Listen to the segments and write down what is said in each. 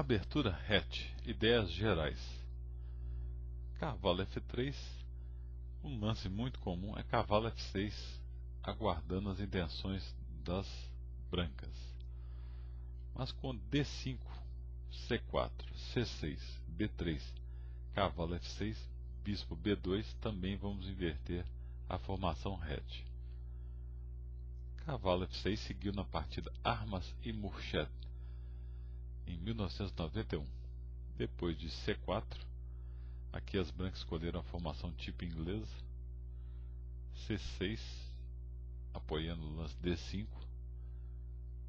Abertura hatch. Ideias gerais. Cavalo F3. Um lance muito comum é cavalo F6, aguardando as intenções das brancas. Mas com D5, C4, C6, B3, cavalo F6, bispo B2, também vamos inverter a formação hatch. Cavalo F6 seguiu na partida Armas e Murchet em 1991. Depois de C4, aqui as brancas escolheram a formação tipo inglesa, C6, apoiando o lance D5,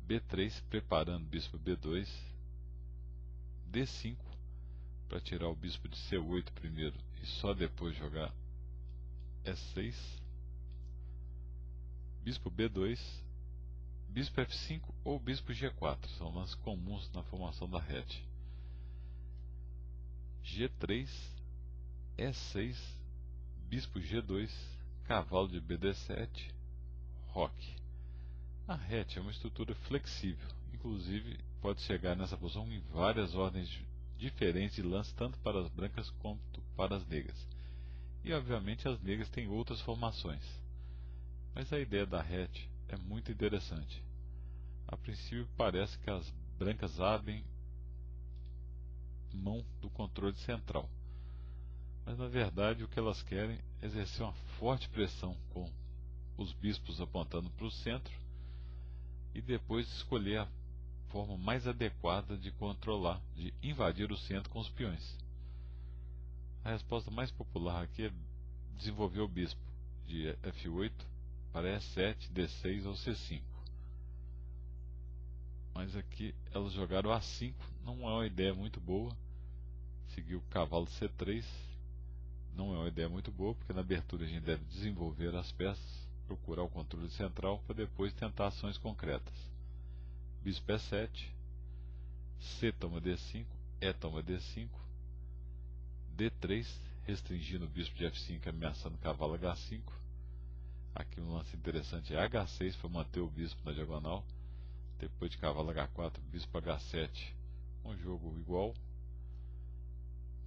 B3, preparando o bispo B2, D5, para tirar o bispo de C8 primeiro e só depois jogar E6, bispo B2, bispo F5 ou bispo G4, são lances comuns na formação da hatch. G3, E6, bispo G2, cavalo de BD7, roque. A hatch é uma estrutura flexível, inclusive pode chegar nessa posição em várias ordens diferentes de lance, tanto para as brancas quanto para as negras. E obviamente as negras têm outras formações. Mas a ideia da hatch é muito interessante. A princípio parece que as brancas abrem mão do controle central, mas na verdade o que elas querem é exercer uma forte pressão com os bispos apontando para o centro e depois escolher a forma mais adequada de controlar, de invadir o centro com os peões. A resposta mais popular aqui é desenvolver o bispo de F8 para E7, D6 ou C5. Mas aqui elas jogaram A5, não é uma ideia muito boa. Seguir o cavalo C3 não é uma ideia muito boa, porque na abertura a gente deve desenvolver as peças, procurar o controle central para depois tentar ações concretas. Bispo E7, C toma D5, E toma D5, D3, restringindo o bispo de F5, ameaçando o cavalo H5. Aqui um lance interessante é H6 para manter o bispo na diagonal. Depois de cavalo H4, bispo H7, um jogo igual,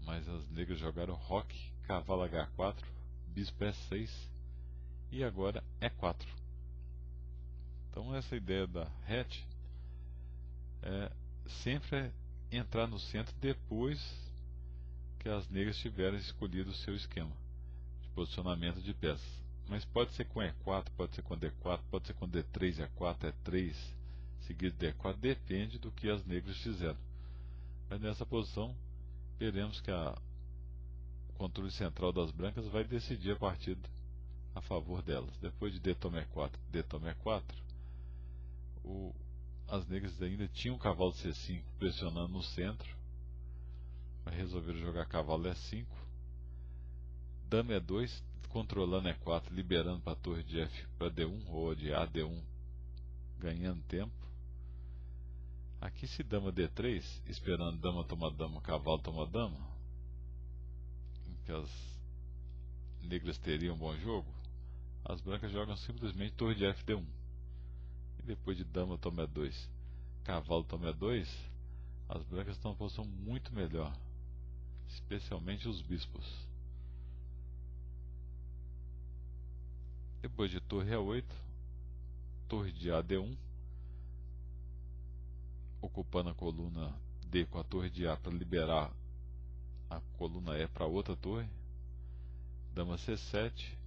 mas as negras jogaram roque, cavalo H4, bispo E6 e agora E4. Então essa ideia da hatch é sempre entrar no centro depois que as negras tiverem escolhido o seu esquema de posicionamento de peças. Mas pode ser com E4, pode ser com D4, pode ser com D3, E4, E3, seguido de D4, depende do que as negras fizeram. Mas nessa posição, veremos que o controle central das brancas vai decidir a partida a favor delas. Depois de D toma E4, D toma E4, as negras ainda tinham o cavalo C5 pressionando no centro, mas resolveram jogar cavalo E5, dama E2, controlando E4, liberando para a torre de F para D1 ou de A D1, ganhando tempo. Aqui se dama D3, esperando dama toma dama, cavalo toma dama, em que as negras teriam um bom jogo, as brancas jogam simplesmente torre de FD1. E depois de dama toma E2, cavalo toma E2, as brancas estão em uma posição muito melhor, especialmente os bispos. Depois de torre E8, torre de AD1, ocupando a coluna D com a torre de A para liberar a coluna E para outra torre. Dama C7,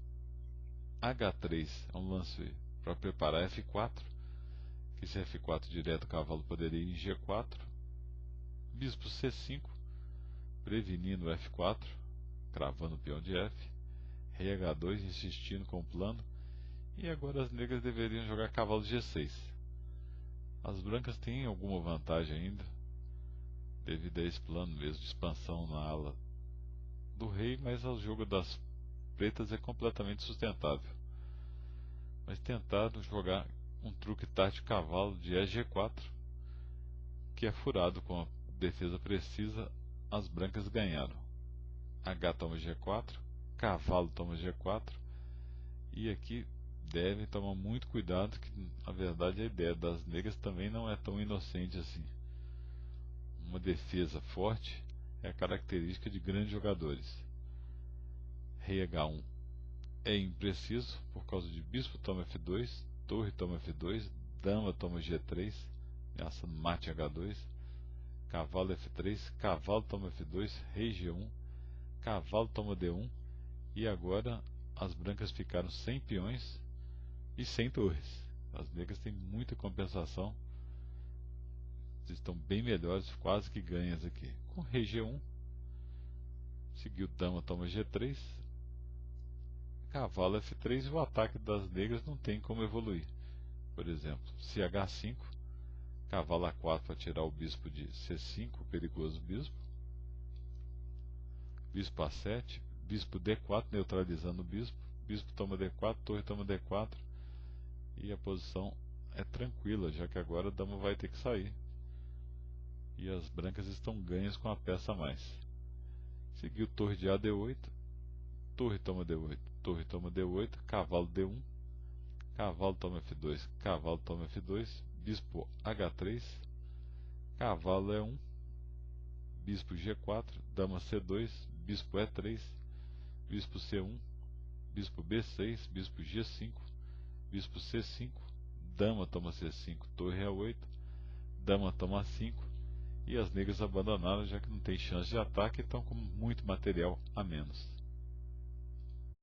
H3 é um lance para preparar F4, que se F4 direto o cavalo poderia ir em G4. Bispo C5, prevenindo F4, cravando o peão de F. Rei H2 insistindo com o plano. E agora as negras deveriam jogar cavalo G6. As brancas têm alguma vantagem ainda, devido a esse plano mesmo de expansão na ala do rei, mas o jogo das pretas é completamente sustentável. Mas tentaram jogar um truque tático cavalo de EG4, que é furado com a defesa precisa, as brancas ganharam. H toma G4, cavalo toma G4, e aqui devem tomar muito cuidado, que na verdade a ideia das negras também não é tão inocente assim. uma defesa forte é a característica de grandes jogadores. Rei H1 é impreciso por causa de bispo toma F2, torre toma F2, dama toma G3, ameaçando mate H2, cavalo F3, cavalo toma F2, rei G1, cavalo toma D1, e agora as brancas ficaram sem peões e sem torres. As negras têm muita compensação, estão bem melhores, quase que ganhas aqui. Com rei G1, seguiu dama toma G3, cavalo F3, e o ataque das negras não tem como evoluir. Por exemplo, se H5, cavalo A4 para tirar o bispo de C5, o perigoso bispo, bispo A7, bispo D4 neutralizando o bispo, bispo toma D4, torre toma D4, e a posição é tranquila, já que agora a dama vai ter que sair e as brancas estão ganhas com a peça a mais. Seguiu torre de AD8, torre toma D8, torre toma D8, cavalo D1, cavalo toma F2, cavalo toma F2, bispo H3, cavalo E1, bispo G4, dama C2, bispo E3, bispo C1, bispo B6, bispo G5, bispo C5, dama toma C5, torre A8, dama toma A5, e as negras abandonaram, já que não tem chance de ataque e estão com muito material a menos.